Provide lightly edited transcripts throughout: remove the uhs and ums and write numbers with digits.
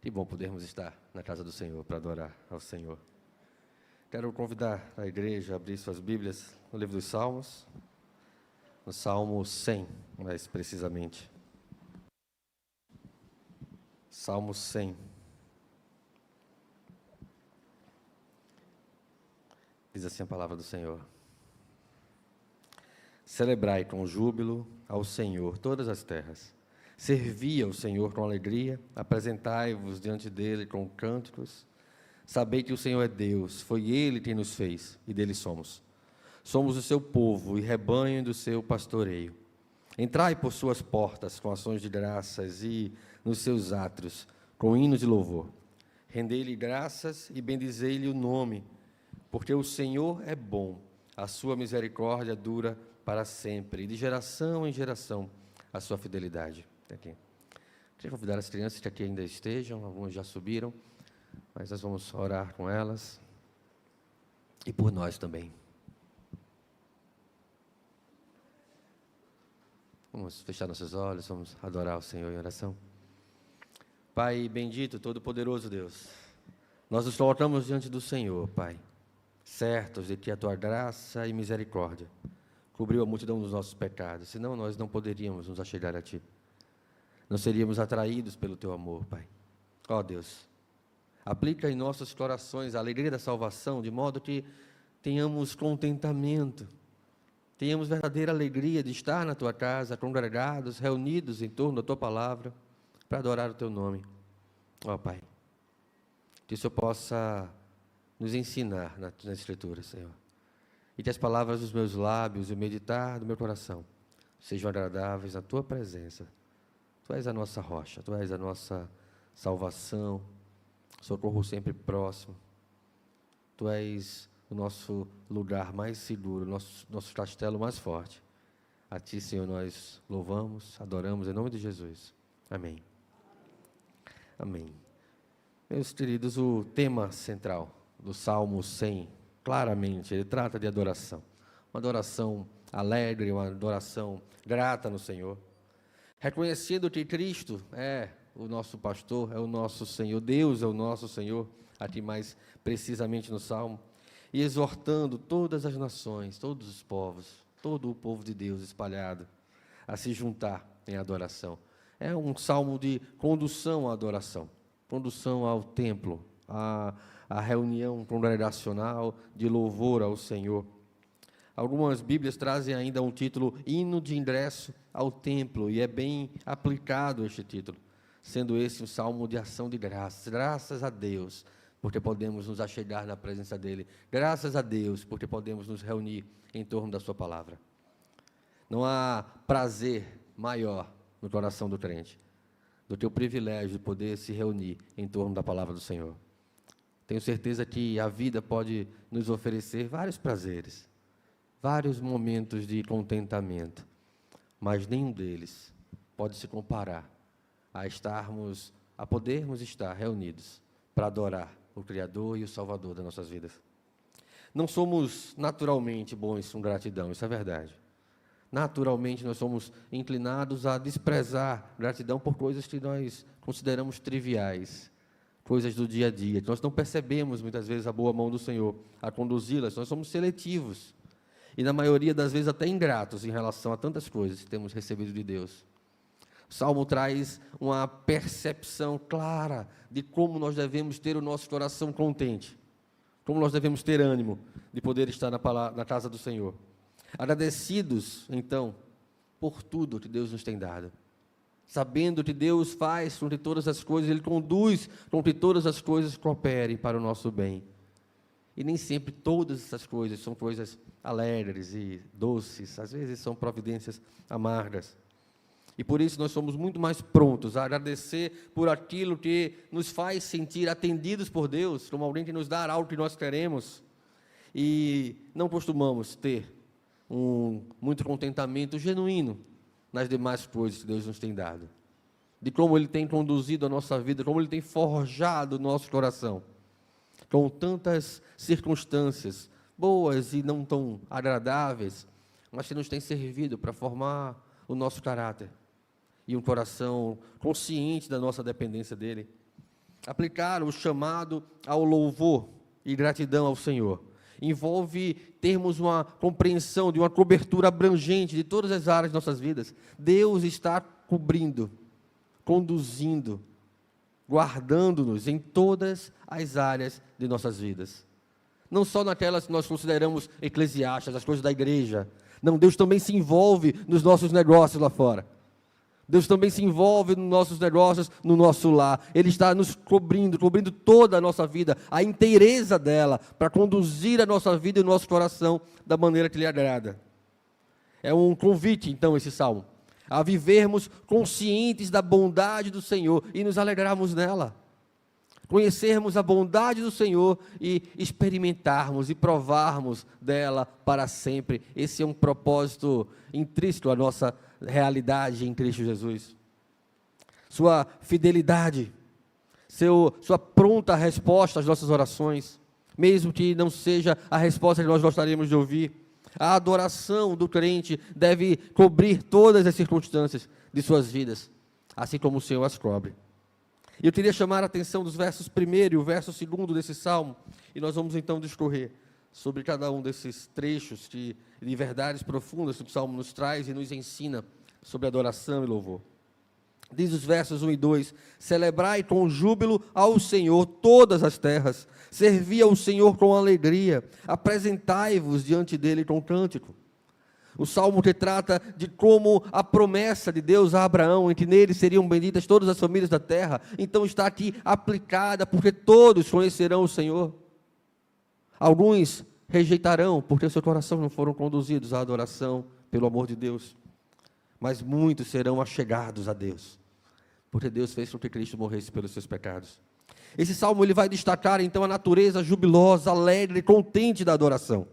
Que bom podermos estar na casa do Senhor para adorar ao Senhor. Quero convidar a igreja a abrir suas Bíblias no livro dos Salmos, no Salmo 100, mais precisamente. Salmo 100. Diz assim a palavra do Senhor: celebrai com júbilo ao Senhor todas as terras. Servi ao Senhor com alegria, apresentai-vos diante dele com cânticos. Sabei que o Senhor é Deus, foi Ele quem nos fez, e dele somos. Somos o seu povo e rebanho do seu pastoreio. Entrai por suas portas com ações de graças e nos seus átrios com hinos de louvor. Rendei-lhe graças e bendizei-lhe o nome, porque o Senhor é bom, a sua misericórdia dura para sempre, e de geração em geração a sua fidelidade. Aqui. Queria convidar as crianças que aqui ainda estejam, algumas já subiram, mas nós vamos orar com elas e por nós também. Vamos fechar nossos olhos, vamos adorar o Senhor em oração. Pai bendito, todo-poderoso Deus, nós nos colocamos diante do Senhor, Pai, certos de que a Tua graça e misericórdia cobriu a multidão dos nossos pecados, senão nós não poderíamos nos achegar a Ti. Não seríamos atraídos pelo Teu amor, Pai. Ó Deus, aplica em nossos corações a alegria da salvação, de modo que tenhamos contentamento, tenhamos verdadeira alegria de estar na Tua casa, congregados, reunidos em torno da Tua palavra, para adorar o Teu nome. Ó Pai, que o Senhor possa nos ensinar nas Escrituras, Senhor, e que as palavras dos meus lábios e o meditar do meu coração sejam agradáveis na Tua presença. Tu és a nossa rocha, Tu és a nossa salvação, socorro sempre próximo. Tu és o nosso lugar mais seguro, nosso castelo mais forte. A Ti, Senhor, nós louvamos, adoramos em nome de Jesus. Amém. Amém. Meus queridos, o tema central do Salmo 100, claramente, ele trata de adoração. Uma adoração alegre, uma adoração grata no Senhor. Reconhecendo que Cristo é o nosso pastor, é o nosso Senhor, Deus é o nosso Senhor, aqui mais precisamente no Salmo, e exortando todas as nações, todos os povos, todo o povo de Deus espalhado, a se juntar em adoração. É um salmo de condução à adoração, condução ao templo, à reunião congregacional de louvor ao Senhor. Algumas Bíblias trazem ainda um título, Hino de Ingresso ao Templo, e é bem aplicado este título, sendo esse um salmo de ação de graças. Graças a Deus, porque podemos nos achegar na presença dEle. Graças a Deus, porque podemos nos reunir em torno da Sua palavra. Não há prazer maior no coração do crente do que o privilégio de poder se reunir em torno da palavra do Senhor. Tenho certeza que a vida pode nos oferecer vários prazeres, vários momentos de contentamento, mas nenhum deles pode se comparar a podermos estar reunidos para adorar o Criador e o Salvador das nossas vidas. Não somos naturalmente bons com gratidão, isso é verdade. Naturalmente nós somos inclinados a desprezar gratidão por coisas que nós consideramos triviais, coisas do dia a dia, que nós não percebemos muitas vezes a boa mão do Senhor a conduzi-las. Nós somos seletivos e na maioria das vezes até ingratos em relação a tantas coisas que temos recebido de Deus. O Salmo traz uma percepção clara de como nós devemos ter o nosso coração contente, como nós devemos ter ânimo de poder estar na casa do Senhor. Agradecidos, então, por tudo que Deus nos tem dado, sabendo que Deus faz com que todas as coisas, Ele conduz com que todas as coisas cooperem para o nosso bem. E nem sempre todas essas coisas são coisas alegres e doces, às vezes são providências amargas. E por isso nós somos muito mais prontos a agradecer por aquilo que nos faz sentir atendidos por Deus, como alguém que nos dá algo que nós queremos. E não costumamos ter muito contentamento genuíno nas demais coisas que Deus nos tem dado, de como Ele tem conduzido a nossa vida, como Ele tem forjado o nosso coração, com tantas circunstâncias boas e não tão agradáveis, mas que nos tem servido para formar o nosso caráter e um coração consciente da nossa dependência dEle. Aplicar o chamado ao louvor e gratidão ao Senhor envolve termos uma compreensão de uma cobertura abrangente de todas as áreas de nossas vidas. Deus está cobrindo, conduzindo, guardando-nos em todas as áreas de nossas vidas. Não só naquelas que nós consideramos eclesiásticas, as coisas da igreja. Não, Deus também se envolve nos nossos negócios lá fora. Deus também se envolve nos nossos negócios, no nosso lar. Ele está nos cobrindo toda a nossa vida, a inteireza dela, para conduzir a nossa vida e o nosso coração da maneira que lhe agrada. É um convite, então, esse salmo, a vivermos conscientes da bondade do Senhor e nos alegrarmos nela. Conhecermos a bondade do Senhor e experimentarmos e provarmos dela para sempre. Esse é um propósito intrínseco à nossa realidade em Cristo Jesus. Sua fidelidade, sua pronta resposta às nossas orações, mesmo que não seja a resposta que nós gostaríamos de ouvir. A adoração do crente deve cobrir todas as circunstâncias de suas vidas, assim como o Senhor as cobre. Eu queria chamar a atenção dos versos 1 e o verso 2 desse salmo, e nós vamos então discorrer sobre cada um desses trechos de verdades profundas que o salmo nos traz e nos ensina sobre adoração e louvor. Diz os versos 1 e 2: celebrai com júbilo ao Senhor todas as terras, servi ao Senhor com alegria, apresentai-vos diante dele com cântico. O salmo que trata de como a promessa de Deus a Abraão, em que nele seriam benditas todas as famílias da terra, então está aqui aplicada, porque todos conhecerão o Senhor. Alguns rejeitarão, porque seu coração não foram conduzidos à adoração pelo amor de Deus, mas muitos serão achegados a Deus, porque Deus fez com que Cristo morresse pelos seus pecados. Esse salmo ele vai destacar então a natureza jubilosa, alegre e contente da adoração,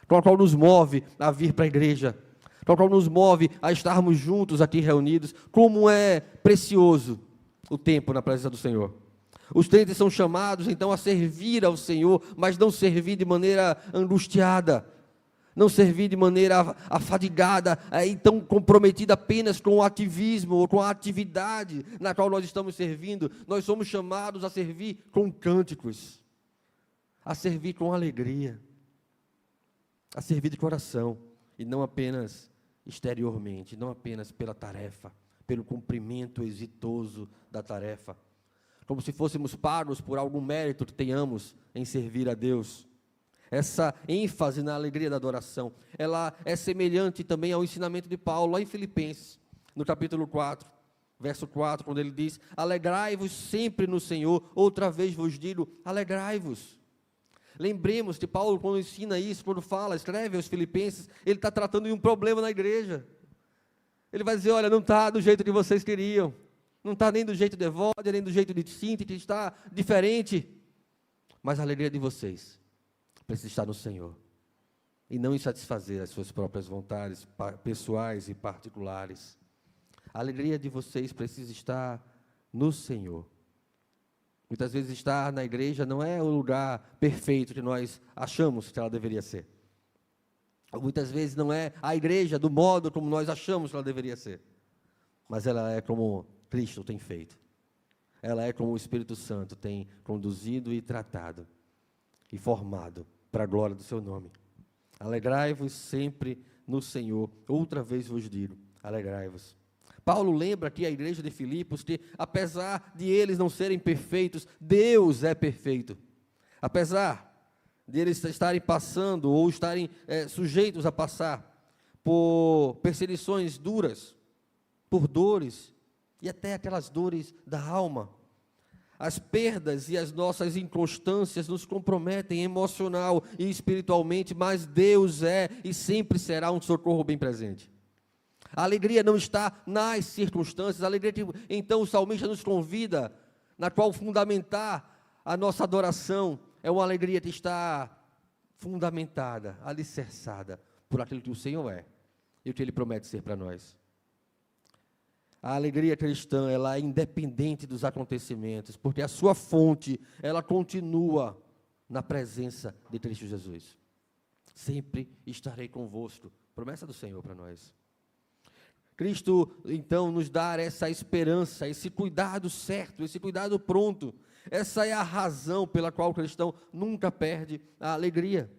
com a qual nos move a vir para a igreja, com a qual nos move a estarmos juntos aqui reunidos. Como é precioso o tempo na presença do Senhor. Os crentes são chamados então a servir ao Senhor, mas não servir de maneira angustiada, não servir de maneira afadigada, então comprometida apenas com o ativismo ou com a atividade na qual nós estamos servindo. Nós somos chamados a servir com cânticos, a servir com alegria, a servir de coração, e não apenas exteriormente, não apenas pela tarefa, pelo cumprimento exitoso da tarefa, como se fôssemos pagos por algum mérito que tenhamos em servir a Deus. Essa ênfase na alegria da adoração, ela é semelhante também ao ensinamento de Paulo, lá em Filipenses, no capítulo 4, verso 4, quando ele diz: alegrai-vos sempre no Senhor, outra vez vos digo, alegrai-vos. Lembremos que Paulo, quando ensina isso, quando escreve aos Filipenses, ele está tratando de um problema na igreja. Ele vai dizer: olha, não está do jeito que vocês queriam, não está nem do jeito de Evódia, nem do jeito de Síntique, está diferente, mas a alegria de vocês precisa estar no Senhor, e não em satisfazer as suas próprias vontades pessoais e particulares. A alegria de vocês precisa estar no Senhor. Muitas vezes estar na igreja não é o lugar perfeito que nós achamos que ela deveria ser. Muitas vezes não é a igreja do modo como nós achamos que ela deveria ser. Mas ela é como Cristo tem feito. Ela é como o Espírito Santo tem conduzido e tratado e formado para a glória do seu nome. Alegrai-vos sempre no Senhor. Outra vez vos digo, alegrai-vos. Paulo lembra aqui a igreja de Filipos que, apesar de eles não serem perfeitos, Deus é perfeito. Apesar de eles estarem passando ou estarem sujeitos a passar por perseguições duras, por dores, e até aquelas dores da alma, as perdas e as nossas inconstâncias nos comprometem emocional e espiritualmente, mas Deus é e sempre será um socorro bem presente. A alegria não está nas circunstâncias, a alegria que então o salmista nos convida, na qual fundamentar a nossa adoração, é uma alegria que está fundamentada, alicerçada por aquilo que o Senhor é e o que Ele promete ser para nós. A alegria cristã, ela é independente dos acontecimentos, porque a sua fonte, ela continua na presença de Cristo Jesus. Sempre estarei convosco, promessa do Senhor para nós. Cristo, então, nos dá essa esperança, esse cuidado certo, esse cuidado pronto. Essa é a razão pela qual o cristão nunca perde a alegria.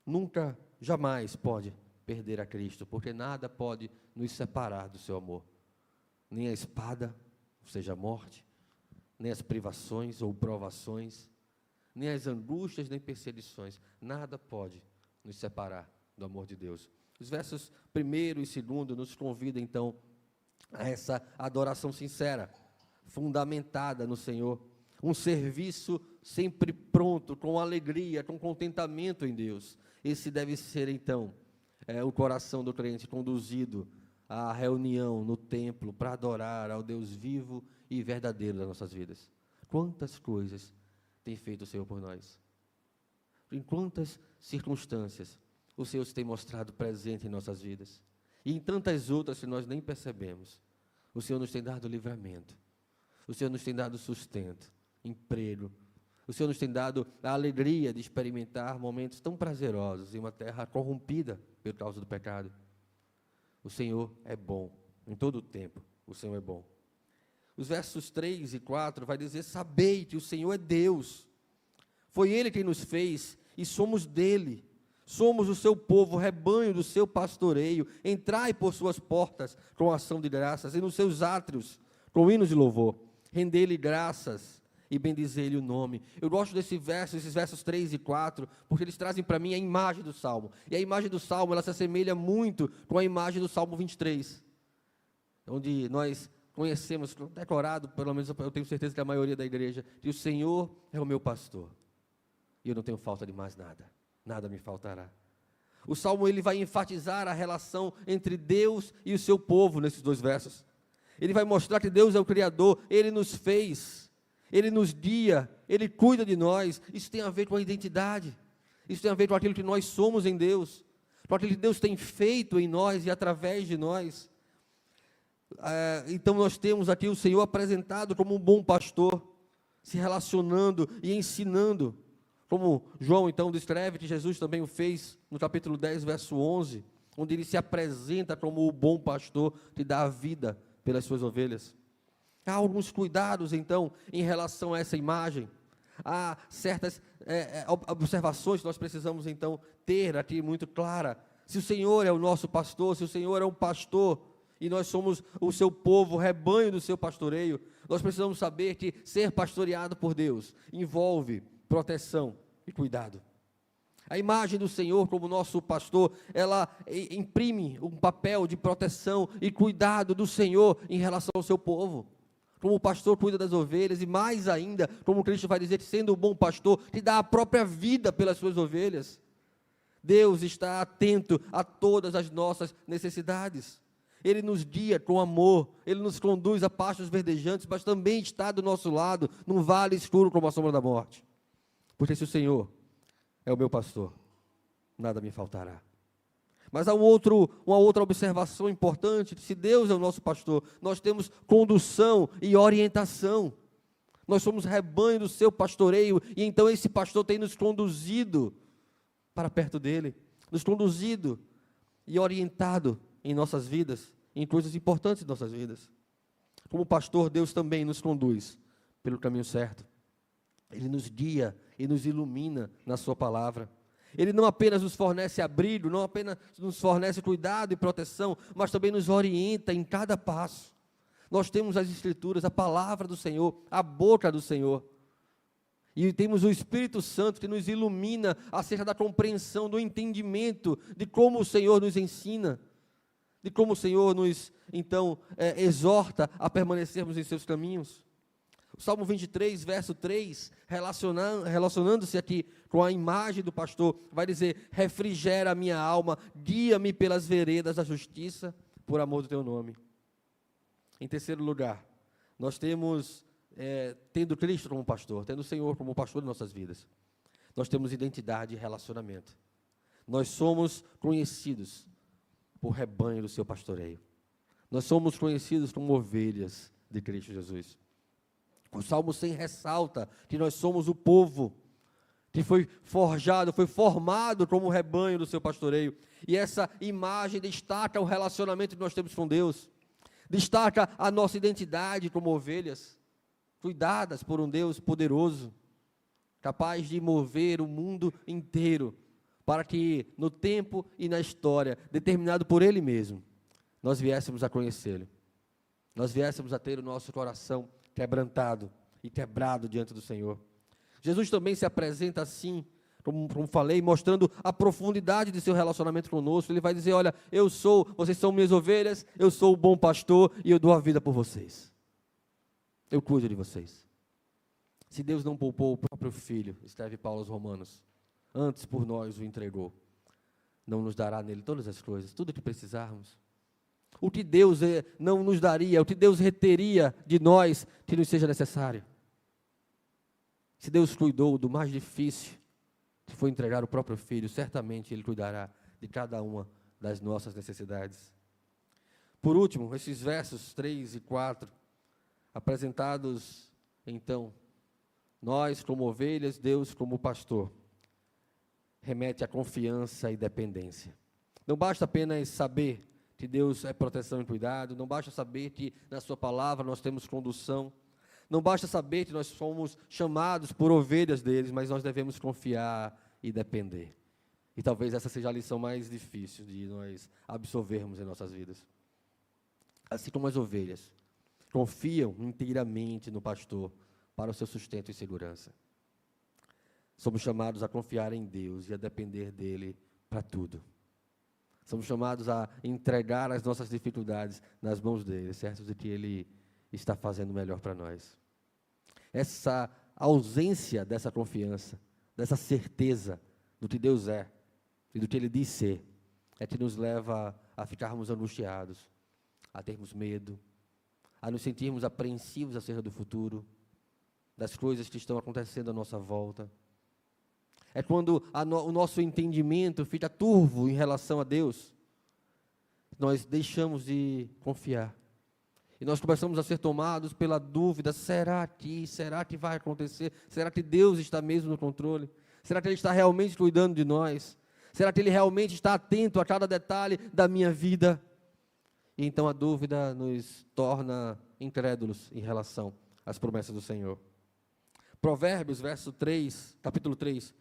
Nunca, jamais pode perder a Cristo, porque nada pode nos separar do seu amor. Nem a espada, ou seja, a morte, nem as privações ou provações, nem as angústias, nem perseguições. Nada pode nos separar do amor de Deus. Os versos 1º e 2º nos convidam, então, a essa adoração sincera, fundamentada no Senhor. Um serviço sempre pronto, com alegria, com contentamento em Deus. Esse deve ser, então, o coração do crente conduzido à reunião no templo para adorar ao Deus vivo e verdadeiro das nossas vidas. Quantas coisas tem feito o Senhor por nós? Em quantas circunstâncias o Senhor se tem mostrado presente em nossas vidas? E em tantas outras que nós nem percebemos. O Senhor nos tem dado livramento. O Senhor nos tem dado sustento, emprego. O Senhor nos tem dado a alegria de experimentar momentos tão prazerosos em uma terra corrompida por causa do pecado. O Senhor é bom, em todo o tempo, o Senhor é bom. Os versos 3 e 4 vai dizer: sabei que o Senhor é Deus. Foi Ele quem nos fez e somos dele. Somos o seu povo, rebanho do seu pastoreio. Entrai por suas portas com ação de graças e nos seus átrios com hinos de louvor. Rendei-lhe graças e bendizer-lhe o nome. Eu gosto esses versos 3 e 4, porque eles trazem para mim a imagem do Salmo. E a imagem do Salmo, ela se assemelha muito com a imagem do Salmo 23, onde nós conhecemos, decorado, pelo menos eu tenho certeza que a maioria da igreja, que o Senhor é o meu pastor, e eu não tenho falta de mais nada, nada me faltará. O Salmo, ele vai enfatizar a relação entre Deus e o seu povo, nesses 2 versos. Ele vai mostrar que Deus é o Criador, Ele nos fez, Ele nos guia, Ele cuida de nós. Isso tem a ver com a identidade, isso tem a ver com aquilo que nós somos em Deus, com aquilo que Deus tem feito em nós e através de nós. Então nós temos aqui o Senhor apresentado como um bom pastor, se relacionando e ensinando, como João então descreve, que Jesus também o fez no capítulo 10, verso 11, onde ele se apresenta como o bom pastor que dá a vida pelas suas ovelhas. Há alguns cuidados então em relação a essa imagem. Há certas observações que nós precisamos então ter aqui muito clara. Se o Senhor é o nosso pastor, se o Senhor é um pastor, e nós somos o seu povo, o rebanho do seu pastoreio, nós precisamos saber que ser pastoreado por Deus envolve proteção e cuidado. A imagem do Senhor como nosso pastor, ela imprime um papel de proteção e cuidado do Senhor em relação ao seu povo. Como o pastor cuida das ovelhas, e mais ainda, como Cristo vai dizer, que sendo um bom pastor, que dá a própria vida pelas suas ovelhas. Deus está atento a todas as nossas necessidades. Ele nos guia com amor, Ele nos conduz a pastos verdejantes, mas também está do nosso lado, num vale escuro como a sombra da morte. Porque se o Senhor é o meu pastor, nada me faltará. Mas há uma outra observação importante: se Deus é o nosso pastor, nós temos condução e orientação. Nós somos rebanho do seu pastoreio, e então esse pastor tem nos conduzido para perto dele, nos conduzido e orientado em nossas vidas, em coisas importantes em nossas vidas. Como pastor, Deus também nos conduz pelo caminho certo. Ele nos guia e nos ilumina na sua palavra. Ele não apenas nos fornece abrigo, não apenas nos fornece cuidado e proteção, mas também nos orienta em cada passo. Nós temos as Escrituras, a palavra do Senhor, a boca do Senhor. E temos o Espírito Santo que nos ilumina acerca da compreensão, do entendimento de como o Senhor nos ensina, de como o Senhor nos, então, exorta a permanecermos em seus caminhos. O Salmo 23, verso 3, relacionando-se aqui com a imagem do pastor, vai dizer: refrigera a minha alma, guia-me pelas veredas da justiça, por amor do teu nome. Em terceiro lugar, nós temos, tendo Cristo como pastor, tendo o Senhor como pastor de nossas vidas, nós temos identidade e relacionamento. Nós somos conhecidos por rebanho do seu pastoreio. Nós somos conhecidos como ovelhas de Cristo Jesus. O Salmo 100 ressalta que nós somos o povo que foi forjado, foi formado como rebanho do seu pastoreio. E essa imagem destaca o relacionamento que nós temos com Deus, destaca a nossa identidade como ovelhas, cuidadas por um Deus poderoso, capaz de mover o mundo inteiro, para que no tempo e na história, determinado por Ele mesmo, nós viéssemos a conhecê-lo, nós viéssemos a ter o nosso coração quebrantado e quebrado diante do Senhor. Jesus também se apresenta assim, como falei, mostrando a profundidade de seu relacionamento conosco. Ele vai dizer, olha, vocês são minhas ovelhas, eu sou o bom pastor e eu dou a vida por vocês. Eu cuido de vocês. Se Deus não poupou o próprio Filho, escreve Paulo aos Romanos, antes por nós o entregou, não nos dará nele todas as coisas, tudo o que precisarmos. O que Deus não nos daria, o que Deus reteria de nós, que nos seja necessário. Se Deus cuidou do mais difícil, que foi entregar o próprio Filho, certamente Ele cuidará de cada uma das nossas necessidades. Por último, esses versos 3 e 4, apresentados, então, nós como ovelhas, Deus como pastor, remete à confiança e dependência. Não basta apenas saber que Deus é proteção e cuidado, não basta saber que na sua palavra nós temos condução, não basta saber que nós somos chamados por ovelhas deles, mas nós devemos confiar e depender. E talvez essa seja a lição mais difícil de nós absorvermos em nossas vidas. Assim como as ovelhas confiam inteiramente no pastor para o seu sustento e segurança, somos chamados a confiar em Deus e a depender dele para tudo. Somos chamados a entregar as nossas dificuldades nas mãos dele, certos de que ele está fazendo o melhor para nós. Essa ausência dessa confiança, dessa certeza do que Deus é e do que Ele diz ser, é que nos leva a ficarmos angustiados, a termos medo, a nos sentirmos apreensivos acerca do futuro, das coisas que estão acontecendo à nossa volta. É quando o nosso entendimento fica turvo em relação a Deus, nós deixamos de confiar. E nós começamos a ser tomados pela dúvida, será que vai acontecer? Será que Deus está mesmo no controle? Será que Ele está realmente cuidando de nós? Será que Ele realmente está atento a cada detalhe da minha vida? E então a dúvida nos torna incrédulos em relação às promessas do Senhor. Provérbios, capítulo 3,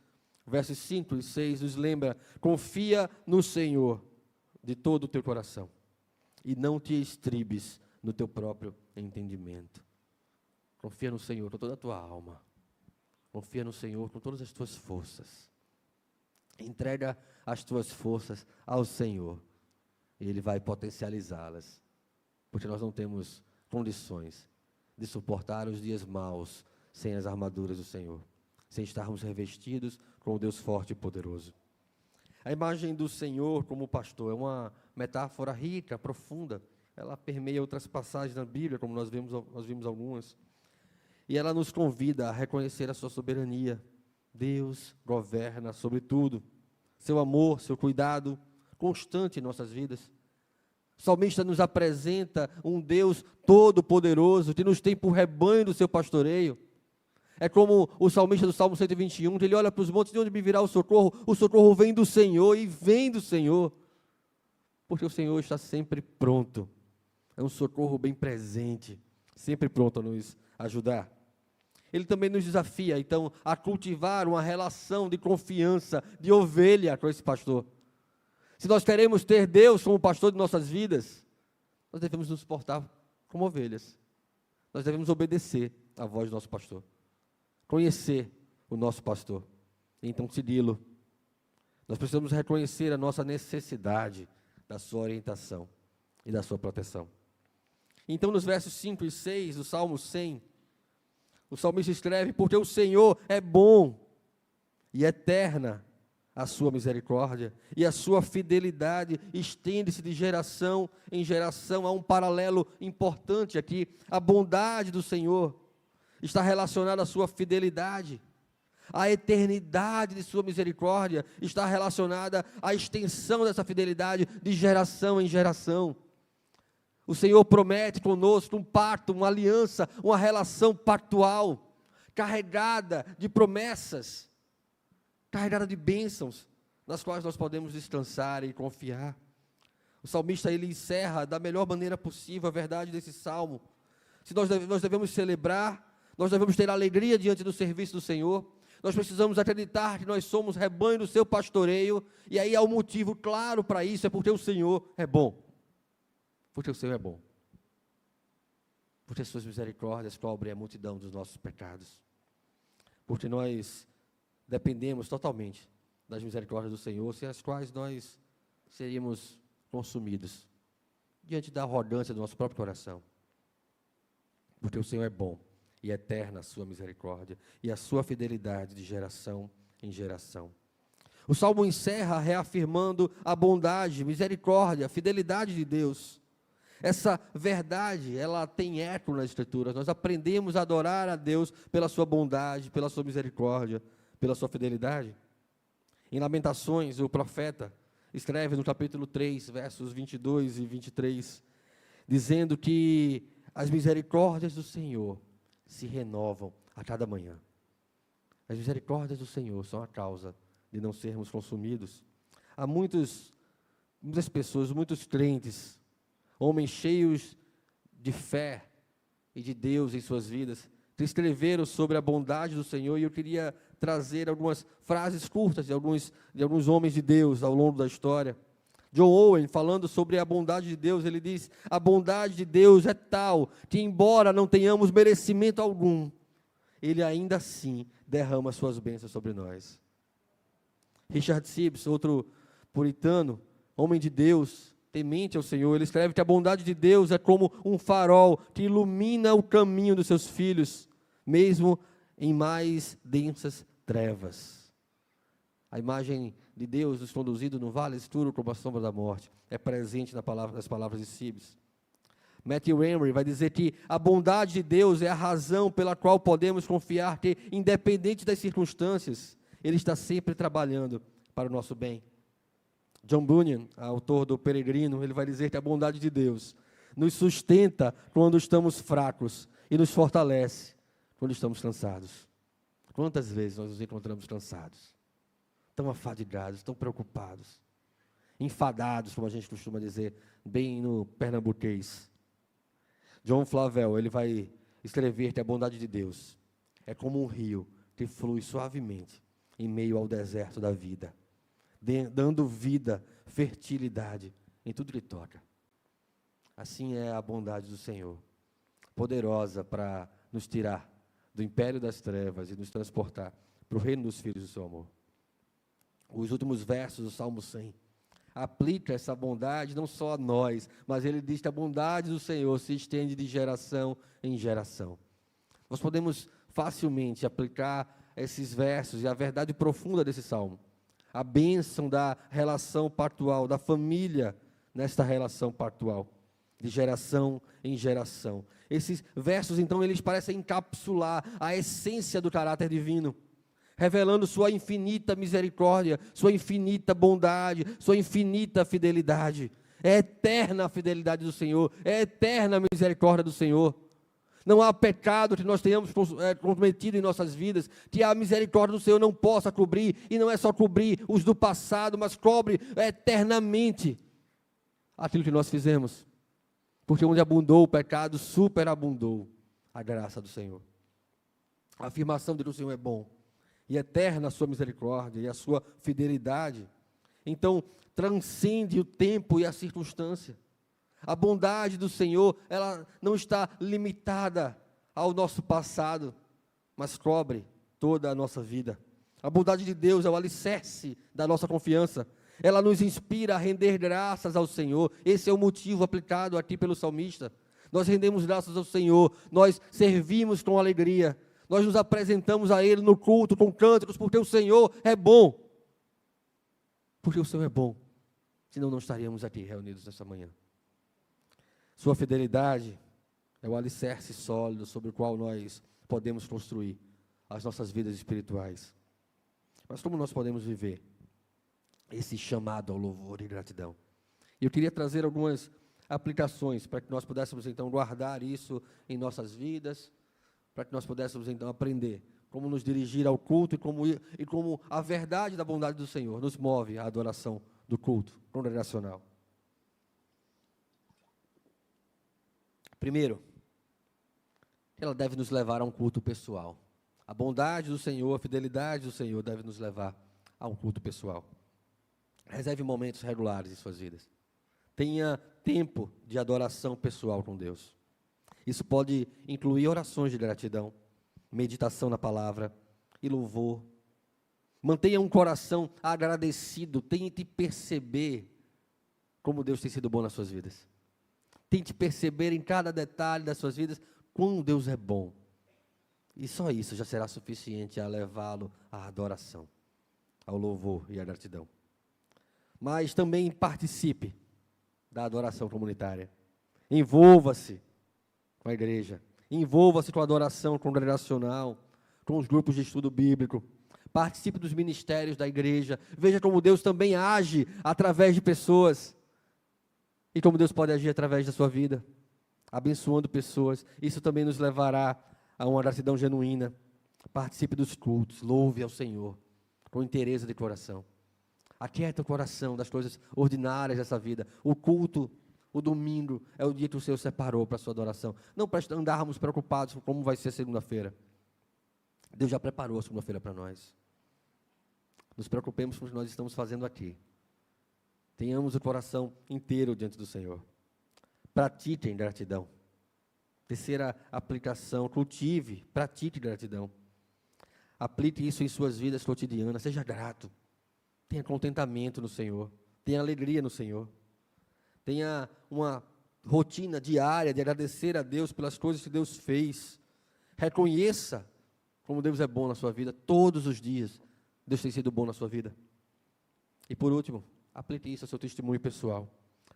versos 5 e 6, nos lembra, confia no Senhor de todo o teu coração, e não te estribes no teu próprio entendimento. Confia no Senhor com toda a tua alma. Confia no Senhor com todas as tuas forças. Entrega as tuas forças ao Senhor. E Ele vai potencializá-las. Porque nós não temos condições de suportar os dias maus sem as armaduras do Senhor. Sem estarmos revestidos com o Deus forte e poderoso. A imagem do Senhor como pastor é uma metáfora rica, profunda. Ela permeia outras passagens na Bíblia, como nós vimos algumas. E ela nos convida a reconhecer a sua soberania. Deus governa sobre tudo. Seu amor, seu cuidado constante em nossas vidas. O salmista nos apresenta um Deus todo-poderoso, que nos tem por rebanho do seu pastoreio. É como o salmista do Salmo 121, que ele olha para os montes, de onde me virá o socorro vem do Senhor, e vem do Senhor. Porque o Senhor está sempre pronto. É um socorro bem presente, sempre pronto a nos ajudar. Ele também nos desafia, então, a cultivar uma relação de confiança, de ovelha com esse pastor. Se nós queremos ter Deus como pastor de nossas vidas, nós devemos nos portar como ovelhas. Nós devemos obedecer à voz do nosso pastor. Conhecer o nosso pastor. E então segui-lo. Nós precisamos reconhecer a nossa necessidade da sua orientação e da sua proteção. Então, nos versos 5 e 6 do Salmo 100, o salmista escreve, porque o Senhor é bom e eterna a sua misericórdia, e a sua fidelidade estende-se de geração em geração. Há um paralelo importante aqui. A bondade do Senhor está relacionada à sua fidelidade. A eternidade de sua misericórdia está relacionada à extensão dessa fidelidade de geração em geração. O Senhor promete conosco um pacto, uma aliança, uma relação pactual, carregada de promessas. carregada de bênçãos, nas quais nós podemos descansar e confiar. O salmista, ele encerra da melhor maneira possível a verdade desse salmo. Se nós devemos celebrar, nós devemos ter alegria diante do serviço do Senhor, nós precisamos acreditar que nós somos rebanho do seu pastoreio, e aí há um motivo claro para isso, é porque o Senhor é bom. Porque o Senhor é bom. Porque as suas misericórdias cobrem a multidão dos nossos pecados. Porque nós dependemos totalmente das misericórdias do Senhor, sem as quais nós seríamos consumidos diante da arrogância do nosso próprio coração. Porque o Senhor é bom e eterna a sua misericórdia e a sua fidelidade de geração em geração. O Salmo encerra reafirmando a bondade, misericórdia, a fidelidade de Deus. Essa verdade, ela tem eco nas Escrituras. Nós aprendemos a adorar a Deus pela sua bondade, pela sua misericórdia, pela sua fidelidade. Em Lamentações, o profeta escreve no capítulo 3, versos 22 e 23, dizendo que as misericórdias do Senhor se renovam a cada manhã. As misericórdias do Senhor são a causa de não sermos consumidos. Há muitas pessoas, muitos crentes, homens cheios de fé e de Deus em suas vidas, que escreveram sobre a bondade do Senhor, e eu queria trazer algumas frases curtas de alguns homens de Deus ao longo da história. John Owen, falando sobre a bondade de Deus, ele diz: a bondade de Deus é tal que, embora não tenhamos merecimento algum, Ele ainda assim derrama suas bênçãos sobre nós. Richard Sibbes, outro puritano, homem de Deus, temente ao Senhor, ele escreve que a bondade de Deus é como um farol que ilumina o caminho dos seus filhos, mesmo em mais densas trevas. A imagem de Deus nos conduzindo no vale escuro como a sombra da morte é presente nas palavras de Sibbes. Matthew Henry vai dizer que a bondade de Deus é a razão pela qual podemos confiar que, independente das circunstâncias, Ele está sempre trabalhando para o nosso bem. John Bunyan, autor do Peregrino, ele vai dizer que a bondade de Deus nos sustenta quando estamos fracos e nos fortalece quando estamos cansados. Quantas vezes nós nos encontramos cansados, tão afadigados, tão preocupados, enfadados, como a gente costuma dizer, bem no pernambuquês. John Flavel, ele vai escrever que a bondade de Deus é como um rio que flui suavemente em meio ao deserto da vida, dando vida, fertilidade em tudo que toca. Assim é a bondade do Senhor, poderosa para nos tirar do império das trevas e nos transportar para o reino dos filhos do seu amor. Os últimos versos do Salmo 100 aplica essa bondade não só a nós, mas ele diz que a bondade do Senhor se estende de geração em geração. Nós podemos facilmente aplicar esses versos e a verdade profunda desse salmo, a bênção da relação pactual, da família nesta relação pactual, de geração em geração. Esses versos, então, eles parecem encapsular a essência do caráter divino, revelando sua infinita misericórdia, sua infinita bondade, sua infinita fidelidade. É eterna a fidelidade do Senhor, é eterna a misericórdia do Senhor. Não há pecado que nós tenhamos cometido em nossas vidas, que a misericórdia do Senhor não possa cobrir, e não é só cobrir os do passado, mas cobre eternamente aquilo que nós fizemos. Porque onde abundou o pecado, superabundou a graça do Senhor. A afirmação de que o Senhor é bom e eterna a sua misericórdia e a sua fidelidade, então transcende o tempo e a circunstância. A bondade do Senhor, ela não está limitada ao nosso passado, mas cobre toda a nossa vida. A bondade de Deus é o alicerce da nossa confiança. Ela nos inspira a render graças ao Senhor. Esse é o motivo aplicado aqui pelo salmista. Nós rendemos graças ao Senhor, nós servimos com alegria, nós nos apresentamos a Ele no culto com cânticos, porque o Senhor é bom. Porque o Senhor é bom, senão não estaríamos aqui reunidos nessa manhã. Sua fidelidade é o alicerce sólido sobre o qual nós podemos construir as nossas vidas espirituais. Mas como nós podemos viver esse chamado ao louvor e gratidão? Eu queria trazer algumas aplicações para que nós pudéssemos então guardar isso em nossas vidas, para que nós pudéssemos então aprender como nos dirigir ao culto e como a verdade da bondade do Senhor nos move à adoração do culto congregacional. Primeiro, ela deve nos levar a um culto pessoal. A bondade do Senhor, a fidelidade do Senhor deve nos levar a um culto pessoal. Reserve momentos regulares em suas vidas. Tenha tempo de adoração pessoal com Deus. Isso pode incluir orações de gratidão, meditação na palavra e louvor. Mantenha um coração agradecido. Tente perceber como Deus tem sido bom nas suas vidas. Tente perceber em cada detalhe das suas vidas como Deus é bom. E só isso já será suficiente a levá-lo à adoração, ao louvor e à gratidão. Mas também participe da adoração comunitária. Envolva-se com a igreja. Envolva-se com a adoração congregacional, com os grupos de estudo bíblico. Participe dos ministérios da igreja. Veja como Deus também age através de pessoas. E como Deus pode agir através da sua vida, abençoando pessoas. Isso também nos levará a uma gratidão genuína. Participe dos cultos, louve ao Senhor, com interesse de coração. Aquieta o coração das coisas ordinárias dessa vida. O culto, o domingo, é o dia que o Senhor separou para a sua adoração. Não para andarmos preocupados com como vai ser segunda-feira. Deus já preparou a segunda-feira para nós. Nos preocupemos com o que nós estamos fazendo aqui. Tenhamos o coração inteiro diante do Senhor. Pratiquem gratidão. Terceira aplicação, cultive, pratique gratidão. Aplique isso em suas vidas cotidianas, seja grato. Tenha contentamento no Senhor, tenha alegria no Senhor. Tenha uma rotina diária de agradecer a Deus pelas coisas que Deus fez. Reconheça como Deus é bom na sua vida, todos os dias. Deus tem sido bom na sua vida. E por último, aplique isso ao seu testemunho pessoal.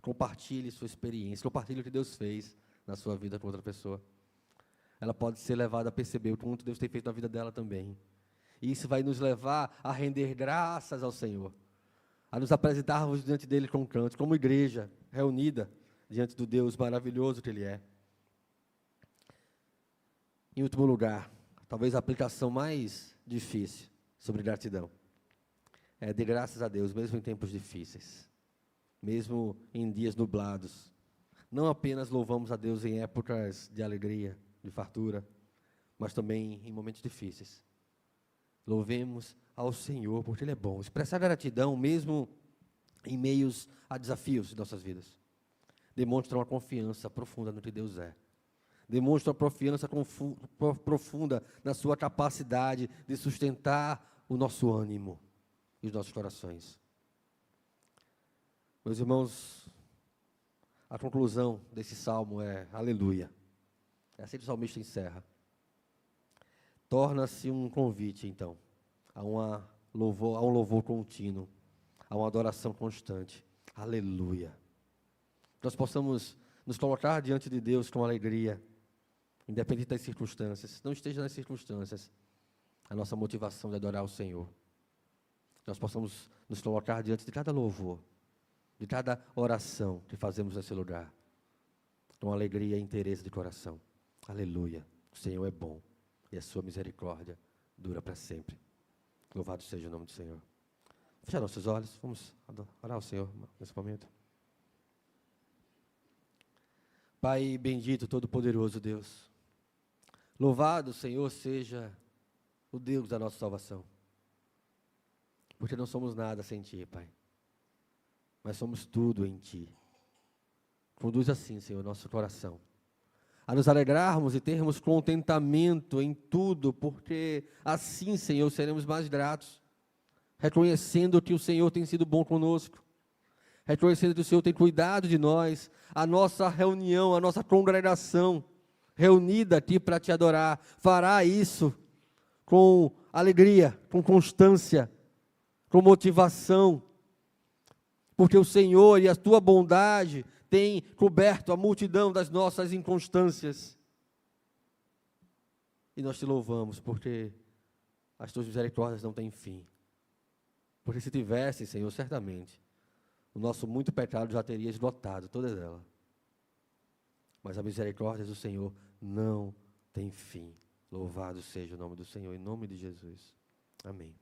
Compartilhe sua experiência, compartilhe o que Deus fez na sua vida com outra pessoa. Ela pode ser levada a perceber o quanto Deus tem feito na vida dela também. E isso vai nos levar a render graças ao Senhor, a nos apresentarmos diante dEle com canto, como igreja reunida diante do Deus maravilhoso que Ele é. Em último lugar, talvez a aplicação mais difícil sobre gratidão é de graças a Deus, mesmo em tempos difíceis, mesmo em dias nublados. Não apenas louvamos a Deus em épocas de alegria, de fartura, mas também em momentos difíceis. Louvemos ao Senhor, porque Ele é bom. Expressar gratidão, mesmo em meios a desafios de nossas vidas, demonstra uma confiança profunda no que Deus é. Demonstra uma confiança profunda na sua capacidade de sustentar o nosso ânimo e os nossos corações. Meus irmãos, a conclusão desse salmo é aleluia. É assim que o salmista encerra. Torna-se um convite, então, a um louvor contínuo, a uma adoração constante. Aleluia. Nós possamos nos colocar diante de Deus com alegria, independente das circunstâncias. Não esteja nas circunstâncias a nossa motivação de adorar o Senhor. Nós possamos nos colocar diante de cada louvor, de cada oração que fazemos nesse lugar, com alegria e interesse de coração. Aleluia. O Senhor é bom e a sua misericórdia dura para sempre. Louvado seja o nome do Senhor. Fechar nossos olhos, vamos orar ao Senhor nesse momento. Pai bendito, todo-poderoso Deus, louvado, Senhor, seja o Deus da nossa salvação, porque não somos nada sem Ti, Pai, mas somos tudo em Ti. Conduz assim, Senhor, nosso coração, a nos alegrarmos e termos contentamento em tudo, porque assim, Senhor, seremos mais gratos, reconhecendo que o Senhor tem sido bom conosco, reconhecendo que o Senhor tem cuidado de nós, a nossa reunião, a nossa congregação, reunida aqui para Te adorar, fará isso com alegria, com constância, com motivação, porque o Senhor e a Tua bondade têm coberto a multidão das nossas inconstâncias. E nós Te louvamos, porque as Tuas misericórdias não têm fim. Porque se tivessem, Senhor, certamente, o nosso muito pecado já teria esgotado toda ela. Mas a misericórdia do Senhor não tem fim. Louvado seja o nome do Senhor, em nome de Jesus. Amém.